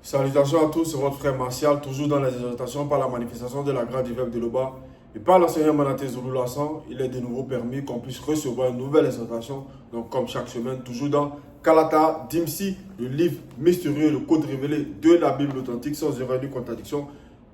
Salutations à tous, c'est votre frère Martial, toujours dans les exhortations par la manifestation de la grâce du Verbe de l'Oba. Et par l'enseignant Manaté Zulu Lassan, il est de nouveau permis qu'on puisse recevoir une nouvelle exhortation. Donc comme chaque semaine, toujours dans Kalata Dimsi, le livre mystérieux, le code révélé de la Bible authentique sans erreur ni contradiction,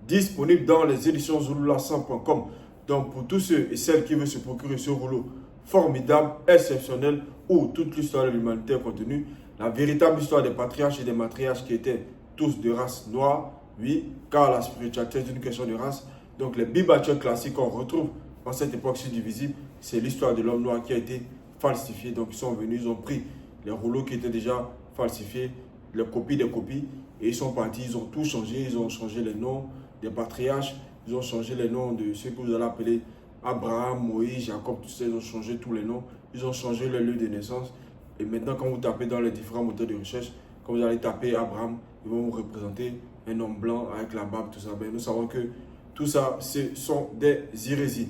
disponible dans les éditions zululassan.com. Donc pour tous ceux et celles qui veulent se procurer ce rouleau formidable, exceptionnel, où toute l'histoire de l'humanité est contenue, la véritable histoire des patriarches et des matriarches qui étaient tous de race noire, oui, car la spiritualité est une question de race. Donc les bibatures classiques qu'on retrouve en cette époque subdivisible, c'est l'histoire de l'homme noir qui a été falsifiée. Donc ils sont venus, ils ont pris les rouleaux qui étaient déjà falsifiés, les copies des copies, et ils sont partis, ils ont tout changé, ils ont changé les noms des patriarches, ils ont changé les noms de ceux que vous allez appeler Abraham, Moïse, Jacob, tout ça, ils ont changé tous les noms, ils ont changé les lieux de naissance. Et maintenant, quand vous tapez dans les différents moteurs de recherche, quand vous allez taper Abraham, ils vont vous représenter un homme blanc avec la barbe, tout ça. Mais nous savons que tout ça, ce sont des hérésies,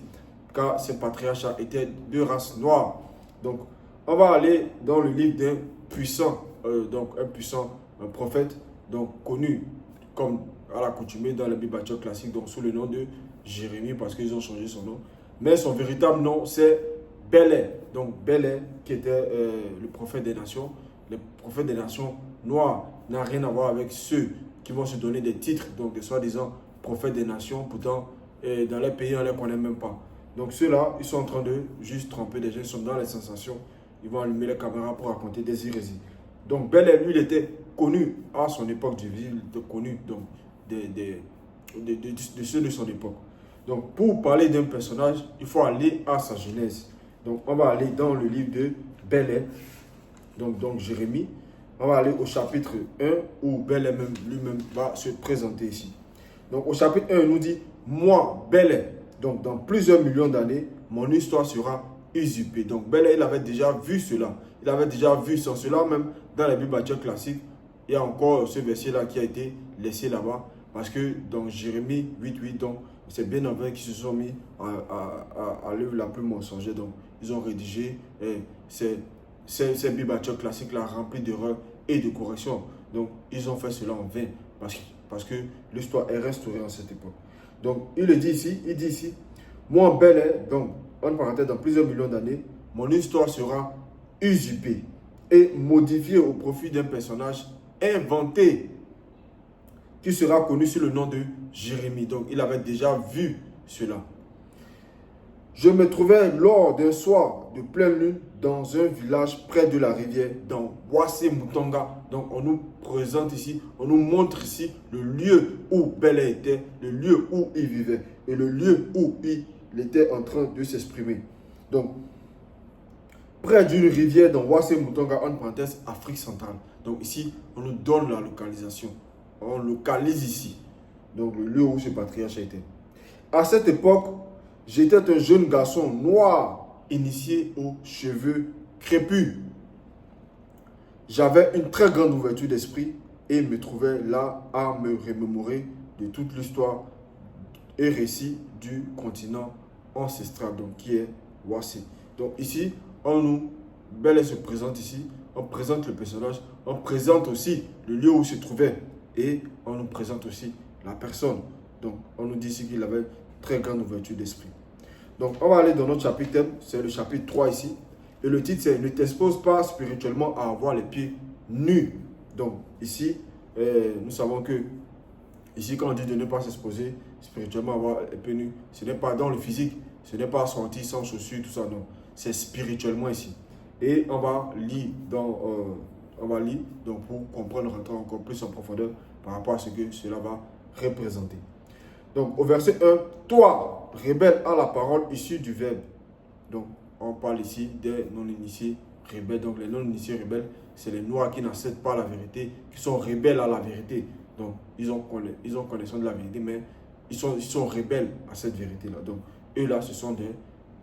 car ces patriarches étaient de race noire. Donc, on va aller dans le livre d'un puissant, prophète, donc connu comme à l'accoutumée dans les bibatures classiques, donc sous le nom de Jérémie, parce qu'ils ont changé son nom. Mais son véritable nom, c'est Belé. Donc Belé, qui était le prophète des nations. Le prophète des nations noirs n'a rien à voir avec ceux qui vont se donner des titres, donc de soi-disant prophètes des nations. Pourtant, dans les pays, on ne les connaît même pas. Donc ceux-là, ils sont en train de juste tromper des gens, ils sont dans les sensations. Ils vont allumer les caméras pour raconter des hérésies. Donc Belé, lui, il était connu à son époque du vie, il était connu donc, de ceux de son époque. Donc pour parler d'un personnage, il faut aller à sa genèse. Donc on va aller dans le livre de Belé, donc Jérémie. On va aller au chapitre 1 où Belé lui-même va se présenter ici. Donc au chapitre 1, il nous dit, moi, Belé, donc dans plusieurs millions d'années, mon histoire sera usurpée. Donc Belé, il avait déjà vu cela. Il avait déjà vu sans cela même dans la Bible classique. Il y a encore ce verset-là qui a été laissé là-bas. Parce que dans Jérémie 8.8, donc c'est bien avant qui se sont mis à l'œuvre la plus mensongère. Donc ils ont rédigé ces bibatures classiques-là remplies d'erreurs et de corrections. Donc ils ont fait cela en vain parce que l'histoire est restaurée en cette époque. Donc il dit ici, moi Belé, donc en parenthèse, dans plusieurs millions d'années, mon histoire sera usurpée et modifiée au profit d'un personnage inventé qui sera connu sous le nom de Jérémie. Donc il avait déjà vu cela. Je me trouvais lors d'un soir de pleine lune dans un village près de la rivière, dans Wassé Mutonga. Donc on nous présente ici, on nous montre ici le lieu où Belé était, le lieu où il vivait et le lieu où il était en train de s'exprimer. Donc, près d'une rivière dans Wassé Mutonga, en parenthèse, Afrique centrale. Donc ici, on nous donne la localisation. On localise ici, donc le lieu où ce patriarche était. À cette époque, j'étais un jeune garçon noir, initié aux cheveux crépus. J'avais une très grande ouverture d'esprit et me trouvais là à me remémorer de toute l'histoire et récit du continent ancestral, donc qui est Wassé. Donc ici, Belé se présente ici, on présente le personnage, on présente aussi le lieu où il se trouvait et on nous présente aussi la personne. Donc on nous dit ici qu'il avait très grande ouverture d'esprit. Donc on va aller dans notre chapitre, c'est le chapitre 3 ici. Et le titre c'est « Ne t'expose pas spirituellement à avoir les pieds nus ». Donc ici, nous savons que, ici quand on dit de ne pas s'exposer spirituellement à avoir les pieds nus, ce n'est pas dans le physique, ce n'est pas sortir sans chaussures, tout ça, non. C'est spirituellement ici. Et on va lire donc pour comprendre, rentrer encore plus en profondeur par rapport à ce que cela va représenter. Donc au verset 1, toi, rebelle à la parole issue du verbe. Donc on parle ici des non-initiés rebelles. Donc les non-initiés rebelles, c'est les noirs qui n'acceptent pas la vérité, qui sont rebelles à la vérité. Donc ils ont connaissance de la vérité, mais ils sont rebelles à cette vérité-là. Donc eux là, ce sont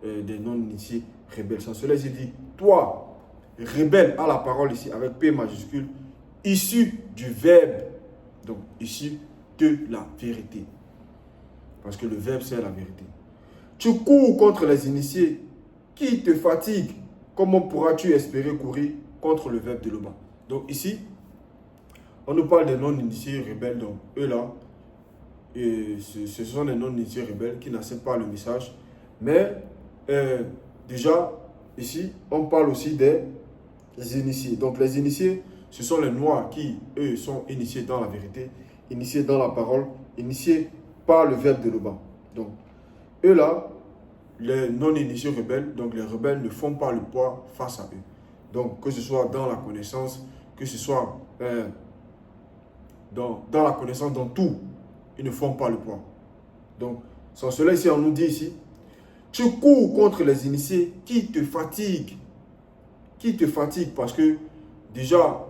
des non-initiés rebelles. Sans cela, il dit, toi, rebelle à la parole ici, avec P majuscule, issu du verbe. Donc issu de la vérité. Parce que le verbe, c'est la vérité. Tu cours contre les initiés qui te fatiguent. Comment pourras-tu espérer courir contre le verbe de l'Oba? Donc ici, on nous parle des non-initiés rebelles, donc eux là, et ce sont des non-initiés rebelles qui n'acceptent pas le message. Mais déjà, ici, on parle aussi des initiés. Donc les initiés, ce sont les noirs qui, eux, sont initiés dans la vérité, initiés dans la parole, initiés par le verbe de l'Oba. Donc, eux là, les non-initiés rebelles, donc les rebelles ne font pas le poids face à eux. Donc, que ce soit dans la connaissance, que ce soit dans la connaissance, dans tout, ils ne font pas le poids. Donc, sans cela ici, on nous dit ici, tu cours contre les initiés qui te fatiguent. Qui te fatigue parce que déjà,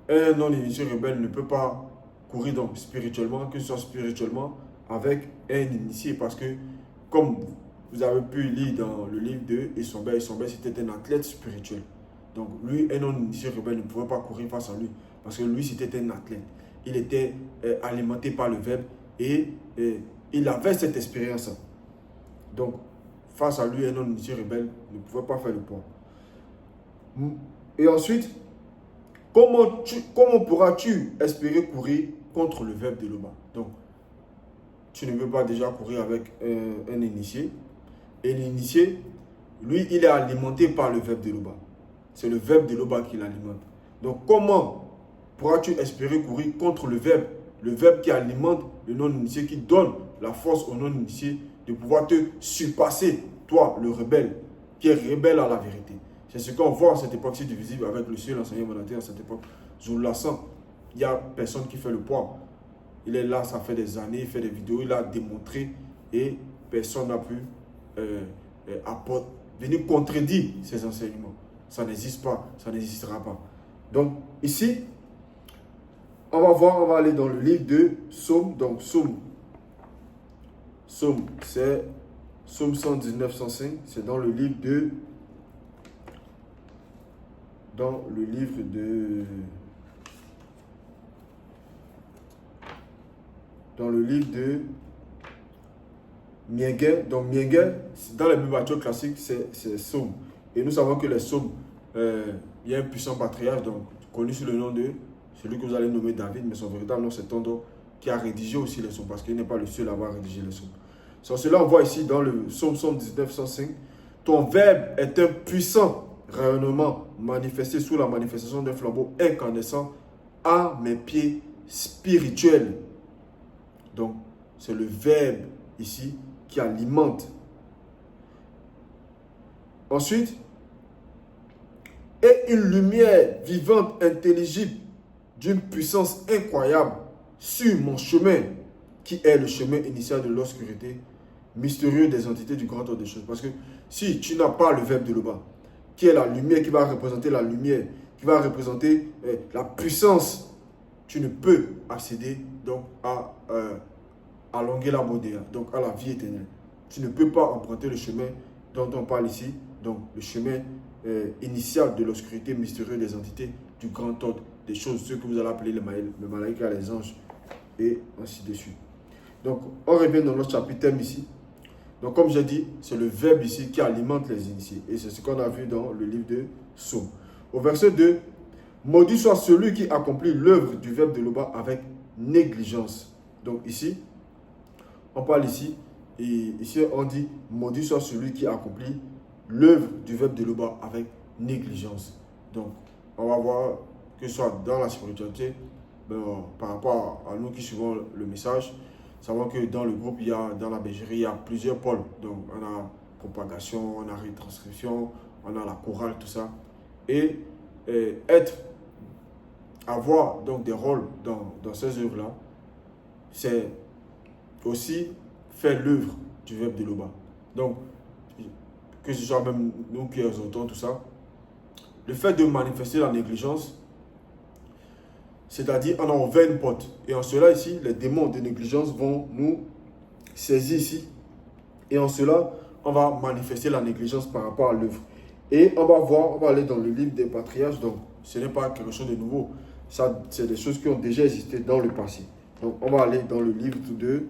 un non-initié rebelle ne peut pas courir donc spirituellement, que ce soit spirituellement, avec un initié. Parce que, comme vous avez pu lire dans le livre de Essombe c'était un athlète spirituel. Donc, lui, un non-initié rebelle ne pouvait pas courir face à lui. Parce que lui, c'était un athlète. Il était alimenté par le verbe et il avait cette expérience. Donc, face à lui, un non-initié rebelle ne pouvait pas faire le poids. Et ensuite, comment pourras-tu espérer courir contre le verbe de l'Oba? Donc, tu ne veux pas déjà courir avec un initié. Et l'initié, lui, il est alimenté par le verbe de l'Oba. C'est le verbe de l'Oba qui l'alimente. Donc, comment pourras-tu espérer courir contre le verbe qui alimente le non-initié, qui donne la force au non-initié de pouvoir te surpasser, toi, le rebelle, qui est rebelle à la vérité. C'est ce qu'on voit à cette époque-ci du visible avec le seul enseignant mondial à cette époque. Zoulassant, il n'y a personne qui fait le poids. Il est là, ça fait des années, il fait des vidéos, il a démontré et personne n'a pu venir contredire ses enseignements. Ça n'existe pas, ça n'existera pas. Donc ici, on va aller dans le livre de Psaume. Donc Psaume, c'est Psaume 119, 105, c'est dans le livre de Miengue. Donc Miengue, dans les Bibles classiques, c'est Psaume. Et nous savons que les psaumes, il y a un puissant patriarche, donc connu sous le nom de celui que vous allez nommer David, mais son véritable nom c'est Tondo, qui a rédigé aussi les psaumes, parce qu'il n'est pas le seul à avoir rédigé les psaumes. Sans cela, on voit ici dans le psaume 119, 105, ton verbe est un puissant rayonnement manifesté sous la manifestation d'un flambeau incandescent à mes pieds spirituels. Donc, c'est le verbe ici qui alimente. Ensuite, et une lumière vivante, intelligible, d'une puissance incroyable sur mon chemin, qui est le chemin initial de l'obscurité, mystérieux des entités du grand ordre des choses. Parce que si tu n'as pas le verbe de l'Oba, qui est la lumière, qui va représenter la lumière, qui va représenter la puissance, tu ne peux accéder donc à l'Ongela Bodéa, donc à la vie éternelle. Tu ne peux pas emprunter le chemin dont on parle ici, donc le chemin initial de l'obscurité mystérieuse des entités du grand ordre des choses, ce que vous allez appeler le malaïka, les anges, et ainsi de suite. Donc, on revient dans notre chapitre thème ici. Donc, comme j'ai dit, c'est le verbe ici qui alimente les initiés. Et c'est ce qu'on a vu dans le livre de Psaume. Au verset 2, maudit soit celui qui accomplit l'œuvre du verbe de l'Oba avec négligence. Donc, ici, on parle ici, et ici on dit, maudit soit celui qui accomplit l'œuvre du verbe de l'Oba avec négligence. Donc, on va voir que ce soit dans la spiritualité, par rapport à nous qui suivons le message, savons que dans le groupe, dans la bergerie, il y a plusieurs pôles. Donc, on a propagation, on a retranscription, on a la chorale, tout ça. Et avoir donc des rôles dans ces œuvres-là, c'est aussi faire l'œuvre du verbe de l'Oba. Donc, que ce soit même nous qui exhortons tout ça, le fait de manifester la négligence, c'est-à-dire on a ouvert une porte. Et en cela ici, les démons de négligence vont nous saisir ici. Et en cela, on va manifester la négligence par rapport à l'œuvre. Et on va aller dans le livre des patriarches. Donc, ce n'est pas quelque chose de nouveau. Ça, c'est des choses qui ont déjà existé dans le passé. Donc, on va aller dans le livre de...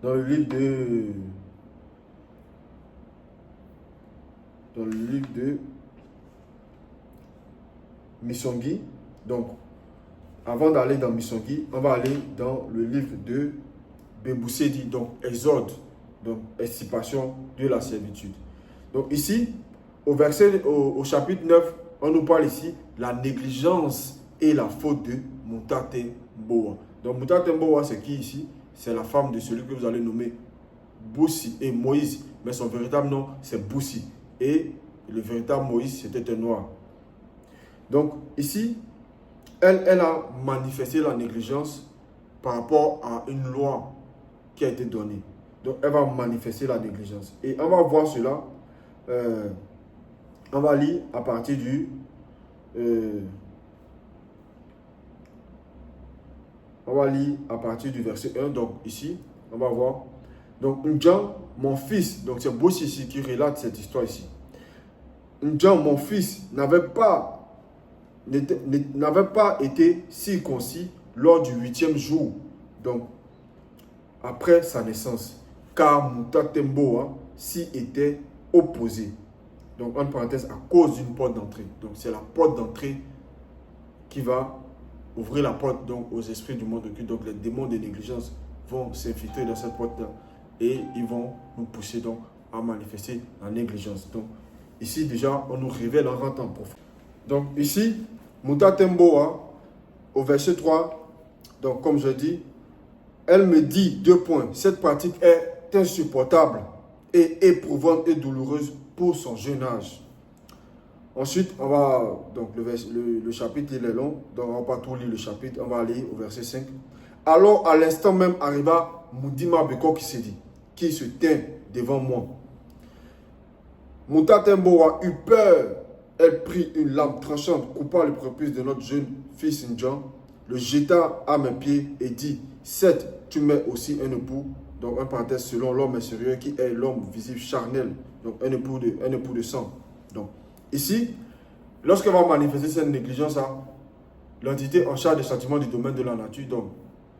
Dans le livre de Misongui, Donc, avant d'aller dans Misongui, on va aller dans le livre de Beboussedi, donc Exode, donc extirpation de la servitude. Donc ici, au chapitre 9, on nous parle ici la négligence et la faute de Moutate Mboa. Donc Moutate Mboa, c'est qui ici? C'est la femme de celui que vous allez nommer Boussi et Moïse, mais son véritable nom c'est Boussi. Et le véritable Moïse, c'était un noir. Donc ici, elle a manifesté la négligence par rapport à une loi qui a été donnée. Donc elle va manifester la négligence. Et on va voir cela. On va lire à partir du verset 1. Donc ici, on va voir. Donc Ndjan, mon fils, donc c'est Boussi ici qui relate cette histoire ici. Ndjan, mon fils, n'avait pas été circoncis lors du 8e jour, donc après sa naissance, car Moutate Mboa s'y était opposé. Donc, en parenthèse, à cause d'une porte d'entrée. Donc, c'est la porte d'entrée qui va ouvrir la porte donc, aux esprits du monde occulte. Donc, les démons de négligence vont s'infiltrer dans cette porte-là et ils vont nous pousser donc à manifester la négligence. Donc, ici, déjà, on nous révèle en rentrant profond. Donc, ici, Moutate Mboa, au verset 3, donc, comme je dis, elle me dit, 2 points, cette pratique est insupportable et éprouvante et douloureuse pour son jeune âge. Ensuite, on va, donc le chapitre il est long, donc on ne va pas tout lire le chapitre, on va aller au verset 5. Alors, à l'instant même arriva Moudima Beko qui se tint devant moi. Moutate Mboa eut peur, elle prit une lame tranchante, coupa le prépuce de notre jeune fils Ndjan, le jeta à mes pieds et dit, 7, tu mets aussi un époux, donc un parenthèse selon l'homme extérieur qui est l'homme visible charnel, donc un époux de sang. Donc ici, lorsqu'on va manifester cette négligence, l'entité en charge des châtiments du domaine de la nature, donc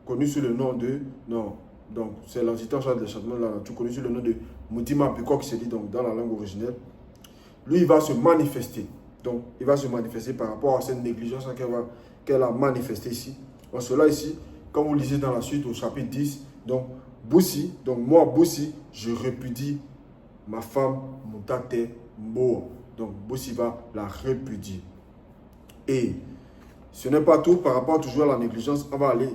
connue sous le nom de, donc c'est l'entité en charge des châtiments de la nature, connue sous le nom de Moudima Beko qui se dit donc dans la langue originelle, lui il va se manifester. Donc il va se manifester par rapport à cette négligence qu'elle a manifestée ici. En cela ici, comme vous lisez dans la suite au chapitre 10, donc Boussi, donc moi Boussi, je répudie ma femme Moutate Mboa. Donc Boussi va la répudier. Et ce n'est pas tout par rapport toujours à la négligence. On va aller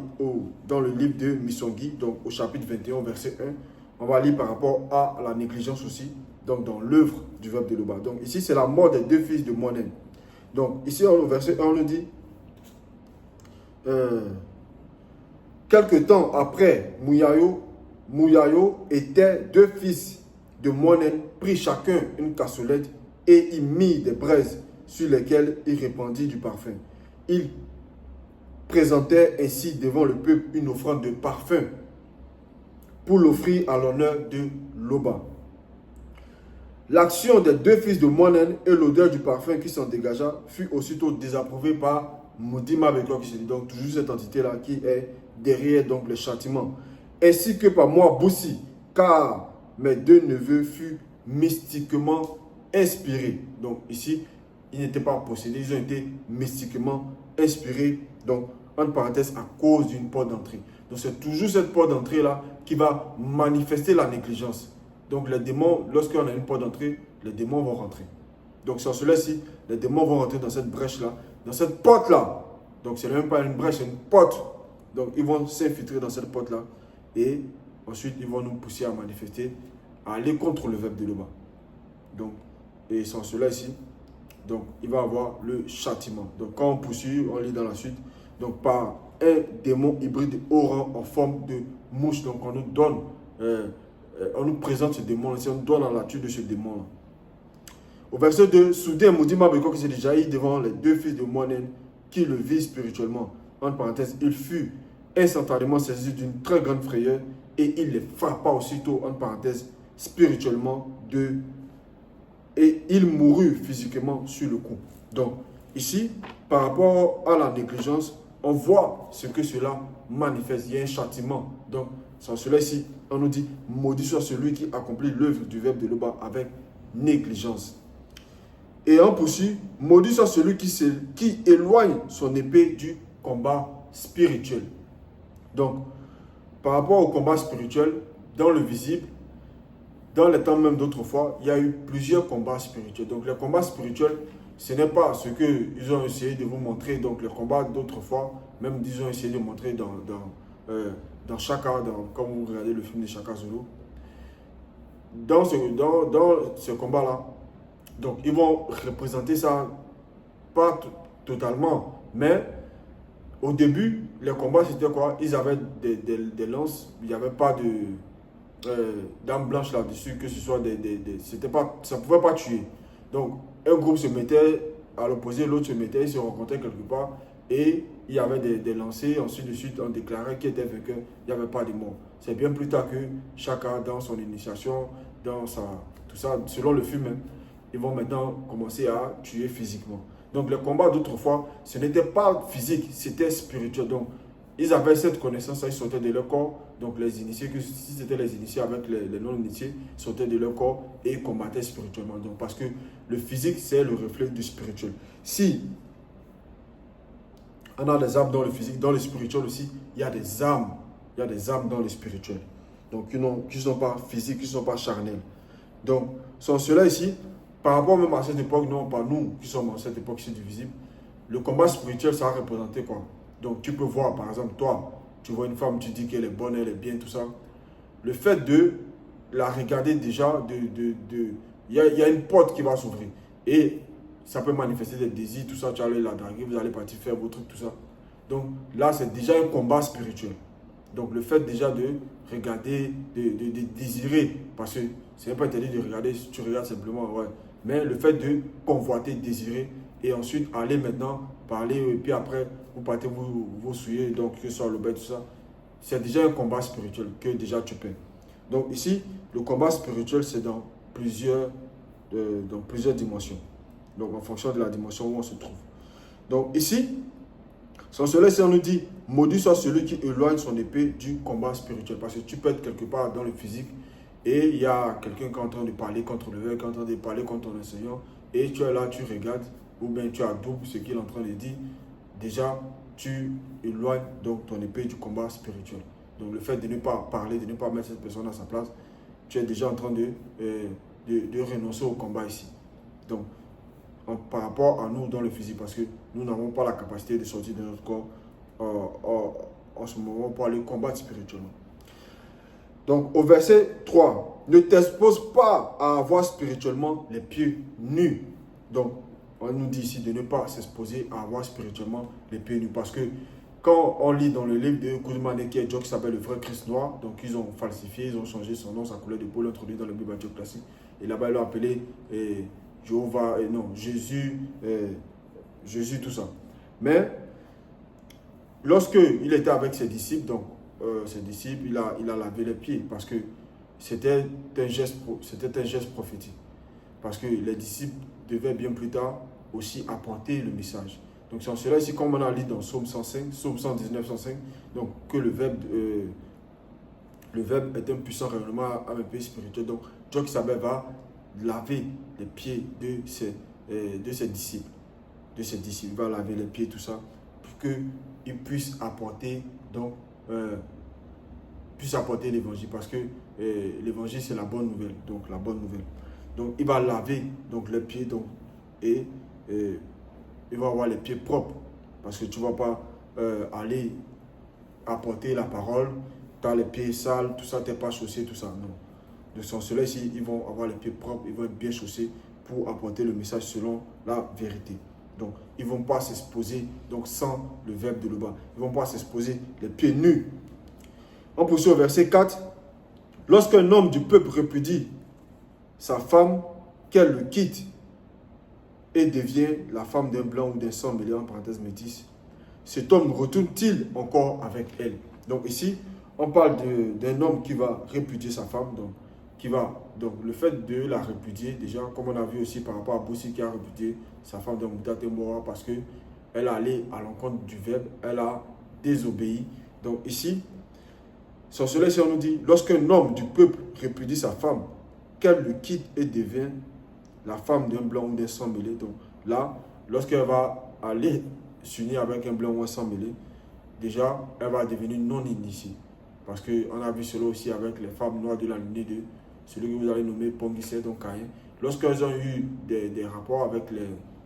dans le livre de Misongui, donc au chapitre 21, verset 1. On va lire par rapport à la négligence aussi, donc dans l'œuvre du verbe de Loba. Donc ici, c'est la mort des 2 fils de Monen. Donc ici, au verset 1, on nous dit quelque temps après, Mouyayo était 2 fils de Monen, prit chacun une cassolette et y mit des braises sur lesquelles il répandit du parfum. Il présentait ainsi devant le peuple une offrande de parfum pour l'offrir à l'honneur de Loba. L'action des 2 fils de Monen et l'odeur du parfum qui s'en dégagea fut aussitôt désapprouvée par Moudima Beko qui se dit, donc toujours cette entité-là qui est derrière donc les châtiments, ainsi que par moi Boussi, car mes 2 neveux furent mystiquement inspirés. Donc ici, ils n'étaient pas possédés, ils ont été mystiquement inspirés, donc entre parenthèses, à cause d'une porte d'entrée. Donc c'est toujours cette porte d'entrée-là qui va manifester la négligence. Donc les démons, lorsqu'on a une porte d'entrée, les démons vont rentrer. Donc sur cela-ci, les démons vont rentrer dans cette brèche-là, dans cette porte-là. Donc ce n'est même pas une brèche, c'est une porte. Donc ils vont s'infiltrer dans cette porte-là. Et ensuite, ils vont nous pousser à manifester, à aller contre le verbe de Loba. Donc, et sans cela ici, donc il va avoir le châtiment. Donc quand on poursuit, on lit dans la suite, donc par un démon hybride au rang en forme de mouche. Donc on nous donne, on nous présente ce démon, on nous donne la nature de ce démon-là. Au verset 2, soudain, Moudima Beko qui s'est déjà jailli devant les 2 fils de Monen qui le vivent spirituellement. En parenthèse, il fut instantanément saisi d'une très grande frayeur et il les frappa aussitôt, en parenthèse, spirituellement et il mourut physiquement sur le coup. Donc, ici, par rapport à la négligence, on voit ce que cela manifeste. Il y a un châtiment. Donc, sans cela ici, on nous dit, maudit soit celui qui accomplit l'œuvre du verbe de Loba avec négligence. Et on poursuit, maudit soit celui qui éloigne son épée du combat spirituel. Donc, par rapport au combat spirituel, dans le visible, dans les temps même d'autrefois, il y a eu plusieurs combats spirituels. Donc, les combats spirituels, ce n'est pas ce qu'ils ont essayé de vous montrer. Donc, les combats d'autrefois, même ils ont essayé de montrer dans Shaka, quand vous regardez le film de Shaka Zulu. Dans ce combat-là, donc ils vont représenter ça, pas totalement, mais au début, les combats c'était quoi? Ils avaient des lances, il n'y avait pas d'armes blanches là-dessus, que ce soit c'était pas, ça ne pouvait pas tuer. Donc un groupe se mettait à l'opposé, l'autre se mettait, ils se rencontraient quelque part et il y avait des lancers, ensuite de suite on déclarait qui était vainqueur, il n'y avait pas de mort. C'est bien plus tard que chacun dans son initiation, tout ça, selon le film, ils vont maintenant commencer à tuer physiquement. Donc les combats d'autrefois, ce n'était pas physique, c'était spirituel. Donc ils avaient cette connaissance, ils sortaient de leur corps. Donc les initiés, si c'était les initiés avec les non-initiés, ils sortaient de leur corps et combattaient spirituellement. Donc parce que le physique, c'est le reflet du spirituel. Si on a des âmes dans le physique, dans le spirituel aussi, il y a des âmes. Il y a des âmes dans le spirituel. Donc qui ne sont pas physiques, qui ne sont pas charnelles. Donc, sans cela ici, par rapport même à cette époque, non pas nous qui sommes en cette époque-ci du visible, le combat spirituel, ça a représenté quoi? Donc, tu peux voir, par exemple, toi, tu vois une femme, tu dis qu'elle est bonne, elle est bien, tout ça. Le fait de la regarder déjà, il y a une porte qui va s'ouvrir. Et ça peut manifester des désirs, tout ça, tu vas aller la draguer, vous allez partir faire vos trucs, tout ça. Donc, là, c'est déjà un combat spirituel. Donc, le fait déjà de regarder, de désirer, parce que ce n'est pas interdit de regarder, si tu regardes simplement, ouais. Mais le fait de convoiter, désirer, et ensuite aller maintenant parler, et puis après, vous partez vous souiller, donc que ce soit le bête, tout ça, c'est déjà un combat spirituel que déjà tu peux. Donc ici, le combat spirituel, c'est dans plusieurs dimensions. Donc en fonction de la dimension où on se trouve. Donc ici, sans cela, si on nous dit, maudit soit celui qui éloigne son épée du combat spirituel. Parce que tu peux être quelque part dans le physique et il y a quelqu'un qui est en train de parler contre le verre, qui est en train de parler contre ton enseignant, et tu es là, tu regardes, ou bien tu as double ce qu'il est en train de dire. Déjà, tu éloignes donc ton épée du combat spirituel. Donc le fait de ne pas parler, de ne pas mettre cette personne à sa place, tu es déjà en train de renoncer au combat ici. Donc, par rapport à nous dans le physique, parce que nous n'avons pas la capacité de sortir de notre corps en ce moment pour aller combattre spirituellement. Donc au verset 3, ne t'expose pas à avoir spirituellement les pieds nus. Donc on nous dit ici de ne pas s'exposer à avoir spirituellement les pieds nus, parce que quand on lit dans le livre de Kuzmane, qui est Joe, qui s'appelle le vrai Christ noir, donc ils ont falsifié, ils ont changé son nom, sa couleur de peau, introduit dans le Bible classique, et là-bas ils l'ont appelé Jéhovah, Jésus, tout ça. Mais lorsqu'il était avec ses disciples, donc il a lavé les pieds parce que c'était un geste prophétique. Parce que les disciples devaient bien plus tard aussi apporter le message. Donc c'est en cela ici, comme on a lu dans Psaume 105, Psaume 119, 105, donc que le verbe est un puissant rayonnement à un pays spirituel. Donc Dieu qui s'appelle va laver les pieds de ses disciples. Il va laver les pieds, tout ça, pour qu'ils puissent apporter l'évangile. Parce que l'évangile, c'est la bonne nouvelle. Donc, la bonne nouvelle. Donc, il va laver donc, les pieds. Donc, et il va avoir les pieds propres. Parce que tu ne vas pas aller apporter la parole. Tu as les pieds sales, tout ça, tu n'es pas chaussé, tout ça. Non. De son cela ici, ils vont avoir les pieds propres, ils vont être bien chaussés pour apporter le message selon la vérité. Donc, ils ne vont pas s'exposer donc sans le verbe de le bas. Ils ne vont pas s'exposer les pieds nus. On poursuit au verset 4. Lorsqu'un homme du peuple répudie sa femme, qu'elle le quitte et devient la femme d'un blanc ou d'un sang mêlé, en parenthèse métis, cet homme retourne-t-il encore avec elle? Donc ici, on parle d'un homme qui va répudier sa femme, donc le fait de la répudier, déjà, comme on a vu aussi par rapport à Boussi qui a répudié sa femme de Moutat et Mora parce qu'elle a allé à l'encontre du verbe, elle a désobéi. Donc ici, sur cela, si on nous dit, lorsqu'un homme du peuple répudie sa femme, qu'elle le quitte et devient la femme d'un blanc ou d'un sang mêlé. Donc là, lorsqu'elle va aller s'unir avec un blanc ou un sang mêlé, déjà, elle va devenir non initiée. Parce qu'on a vu cela aussi avec les femmes noires de la lignée de celui que vous allez nommer Pongisset, donc Caïn. Lorsqu'elles ont eu des rapports avec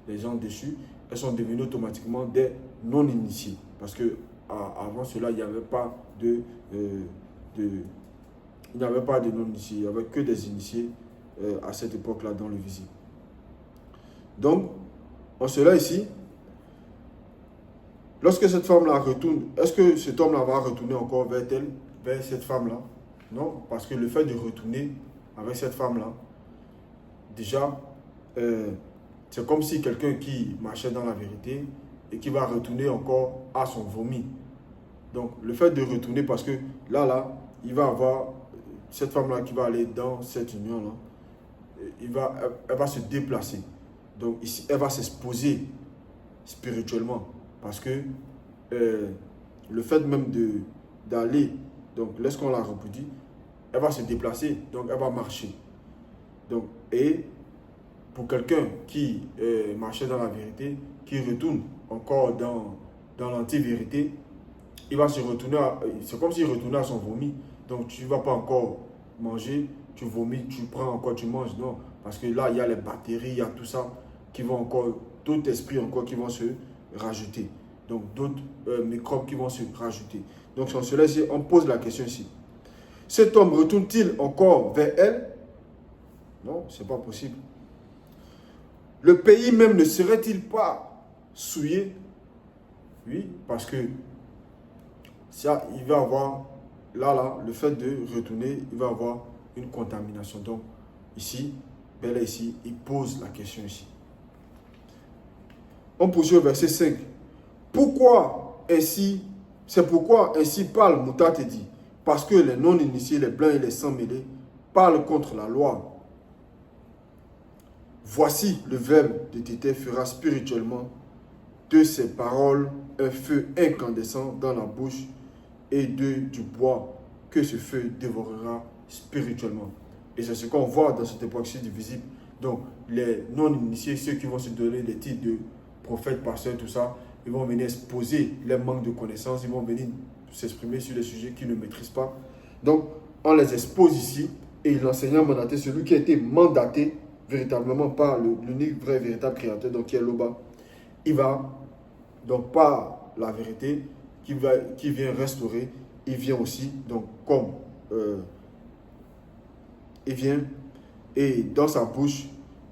les gens dessus, elles sont devenues automatiquement des non-initiés. Parce que avant cela, il n'y avait pas il n'y avait pas de non-initiés, il n'y avait que des initiés à cette époque-là dans le visible. Donc, en cela ici, lorsque cette femme-là retourne, est-ce que cet homme-là va retourner encore vers elle, vers cette femme-là? Non, parce que le fait de retourner avec cette femme-là, déjà, c'est comme si quelqu'un qui marchait dans la vérité et qui va retourner encore à son vomi. Donc, le fait de retourner, parce que là, il va avoir cette femme-là qui va aller dans cette union-là, elle va se déplacer. Donc, ici, elle va s'exposer spirituellement. Parce que le fait même d'aller, donc lorsqu'on la repudie, elle va se déplacer, donc elle va marcher. Donc, et pour quelqu'un qui marchait dans la vérité, qui retourne encore dans l'anti-vérité, il va se retourner, c'est comme s'il retournait à son vomi. Donc tu ne vas pas encore manger, tu vomis, tu prends encore, tu manges, non. Parce que là, il y a les bactéries, il y a tout ça qui vont encore, d'autres esprits encore qui vont se rajouter. Donc d'autres microbes qui vont se rajouter. Donc sur cela, on pose la question ici. Cet homme retourne-t-il encore vers elle? Non, ce n'est pas possible. Le pays même ne serait-il pas souillé? Oui, parce que ça, il va avoir, là, le fait de retourner, il va avoir une contamination. Donc, ici, il pose la question ici. On poursuit au verset 5. C'est pourquoi ainsi parle Moutat et dit, parce que les non-initiés, les blancs et les sans-mêlés parlent contre la loi. Voici le verbe de Tété fera spirituellement de ses paroles un feu incandescent dans la bouche et du bois que ce feu dévorera spirituellement. Et c'est ce qu'on voit dans cette époque-ci du visible. Donc, les non-initiés, ceux qui vont se donner des titres de prophètes, pasteurs, tout ça, ils vont venir exposer les manques de connaissances, ils vont venir s'exprimer sur des sujets qu'ils ne maîtrisent pas. Donc, on les expose ici et l'enseignant mandaté, celui qui a été mandaté véritablement par l'unique vrai véritable créateur, donc qui est Loba, il va, donc par la vérité, qui vient restaurer, il vient aussi, donc comme il vient et dans sa bouche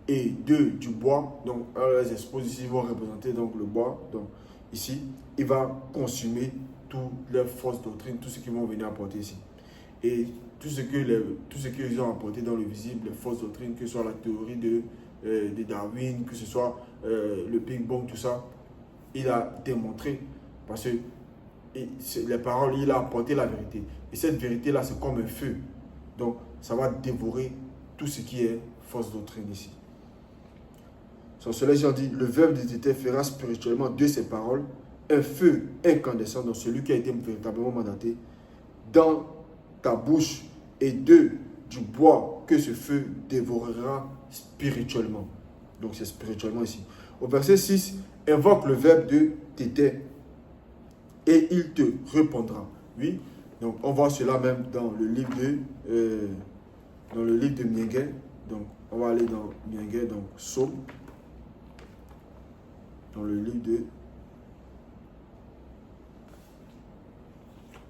et du bois, donc on les expose ici, ils vont représenter donc le bois, donc ici, il va consumer toutes les fausses doctrines, tout ce qu'ils vont venir apporter ici. Et tout ce qu'ils ont apporté dans le visible, les fausses doctrines, que ce soit la théorie de Darwin, que ce soit le Big Bang, tout ça, il a démontré, parce que les paroles, il a apporté la vérité. Et cette vérité-là, c'est comme un feu. Donc, ça va dévorer tout ce qui est fausse doctrine ici. Sur cela, j'ai dit, le verbe de Tété fera spirituellement de ses paroles un feu incandescent, dans celui qui a été véritablement mandaté, dans ta bouche et du bois que ce feu dévorera spirituellement. Donc c'est spirituellement ici. Au verset 6, invoque le verbe de Tété et il te répondra. Oui, donc on voit cela même dans le livre de Miengue. Donc on va aller dans Miengue, donc Psaume. Dans le livre de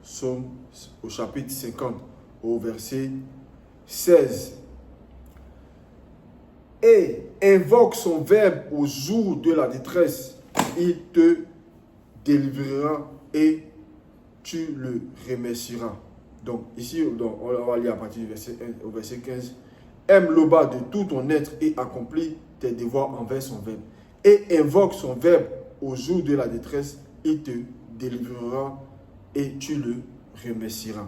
Psaume au chapitre 50, au verset 16. Et invoque son verbe au jour de la détresse. Il te délivrera et tu le remercieras. Donc ici, on va lire à partir du verset 1 au verset 15. Aime Loba de tout ton être et accomplis tes devoirs envers son verbe. Et invoque son verbe au jour de la détresse. Il te délivrera et tu le remercieras.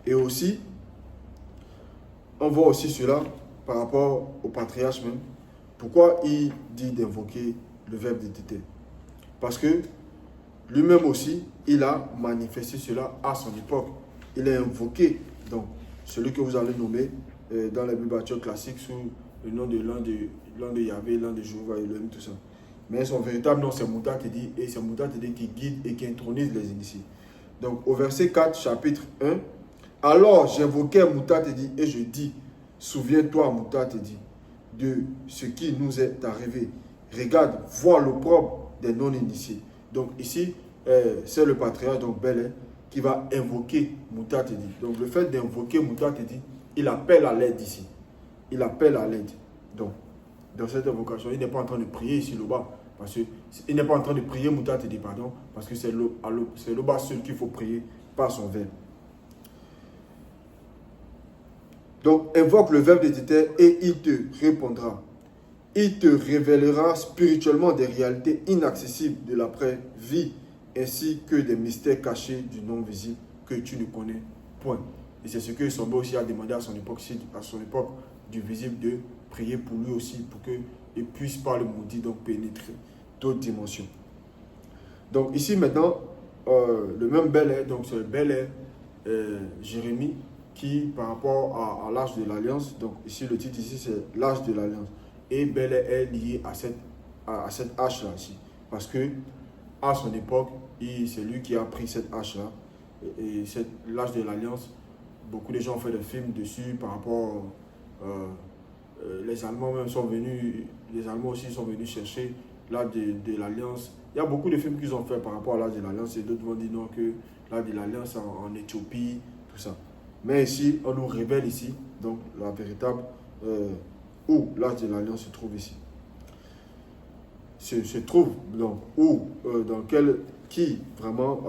Et aussi, on voit aussi cela par rapport au patriarche même. Pourquoi il dit d'invoquer le verbe de Tété? Parce que lui-même aussi, il a manifesté cela à son époque. Il a invoqué, donc, celui que vous allez nommer dans la Bible classique sous le nom de l'un de Yahvé, l'un de Jéhovah Elohim, tout ça. Mais son véritable nom, c'est Moutatedi, et c'est Moutatedi qui guide et qui intronise les initiés. Donc, au verset 4, chapitre 1, alors j'invoquais Moutatedi et je dis, souviens-toi, Moutatedi, de ce qui nous est arrivé. Regarde, vois l'opprobre des non-initiés. Donc, ici, c'est le patriarche, donc Belé, qui va invoquer Moutatedi. Donc, le fait d'invoquer Moutatedi, il appelle à l'aide ici. Il appelle à l'aide. Donc, dans cette invocation, il n'est pas en train de prier ici là-bas. Parce qu'il n'est pas en train de prier Moutatedi, pardon, parce que c'est le bas seul qu'il faut prier par son verbe. Donc, invoque le verbe de Téter et il te répondra. Il te révélera spirituellement des réalités inaccessibles de l'après-vie, ainsi que des mystères cachés du non-visible que tu ne connais point. Et c'est ce que Sombo aussi a demandé à son époque du visible, de prier pour lui aussi, pour qu'il puisse par le maudit donc pénétrer d'autres dimensions. Donc ici maintenant, le même Belé, donc c'est le Belé Jérémie, qui par rapport à l'âge de l'Alliance, donc ici le titre ici c'est l'âge de l'Alliance. Et Belé est lié à cette hache-là ici. Parce que à son époque, c'est lui qui a pris cette hache-là. Et l'âge de l'Alliance, beaucoup de gens ont fait des films dessus par rapport... les Allemands même sont venus, les Allemands aussi sont venus chercher l'âge de l'Alliance. Il y a beaucoup de films qu'ils ont fait par rapport à l'âge de l'Alliance et d'autres vont dire non que l'âge de l'Alliance en Éthiopie, tout ça. Mais ici, on nous révèle ici, donc la véritable, où l'âge de l'Alliance se trouve ici. Se trouve donc où, dans quel, qui vraiment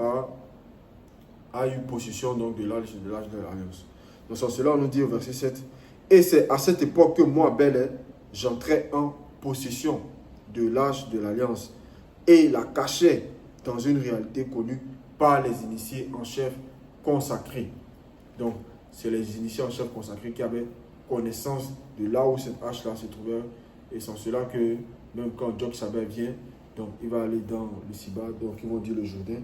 a eu possession donc de l'âge de l'Alliance. Donc sans cela, on nous dit au verset 7, et c'est à cette époque que moi, Belé, j'entrais en possession de l'âge de l'Alliance et la cachais dans une réalité connue par les initiés en chef consacrés. Donc, c'est les initiés en chef consacrés qui avaient connaissance de là où cette hache-là se trouvait. Et c'est cela que, même quand Jock Sabet vient, donc il va aller dans le Siba, donc ils vont dire le Jourdain,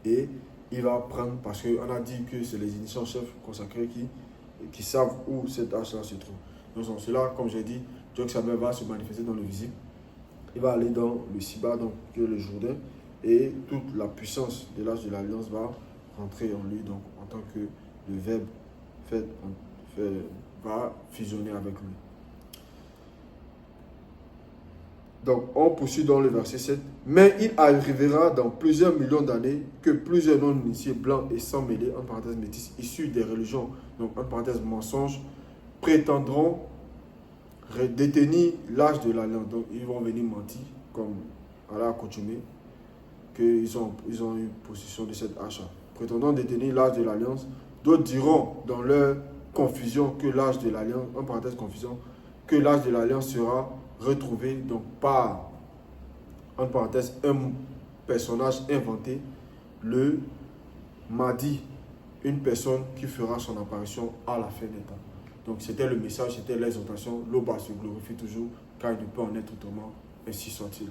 et il va prendre, parce qu'on a dit que c'est les initiés en chef consacrés qui savent où cette hache-là se trouve. Donc, c'est cela, comme j'ai dit, Jock Sabet va se manifester dans le visible. Il va aller dans le Siba, donc le Jourdain, et toute la puissance de l'âge de l'Alliance va rentrer en lui, donc en tant que le verbe va fusionner avec lui. Donc on poursuit dans le verset 7. Mais il arrivera dans plusieurs millions d'années que plusieurs non-initiés blancs et sans mêlés, en parenthèse métis, issus des religions, donc en parenthèse mensonges, prétendront détenir l'âge de l'Alliance. Donc ils vont venir mentir, comme à l'accoutumée, qu'ils ont eu possession de cette hache. Prétendant détenir l'âge de l'Alliance, d'autres diront dans leur confusion que l'âge de l'Alliance, en parenthèse confusion, que l'âge de l'Alliance sera retrouvé donc par, en parenthèse, un personnage inventé, le Mahdi, une personne qui fera son apparition à la fin des temps. Donc c'était le message, c'était l'exhortation, l'Oba se glorifie toujours car il ne peut en être autrement, ainsi soit-il.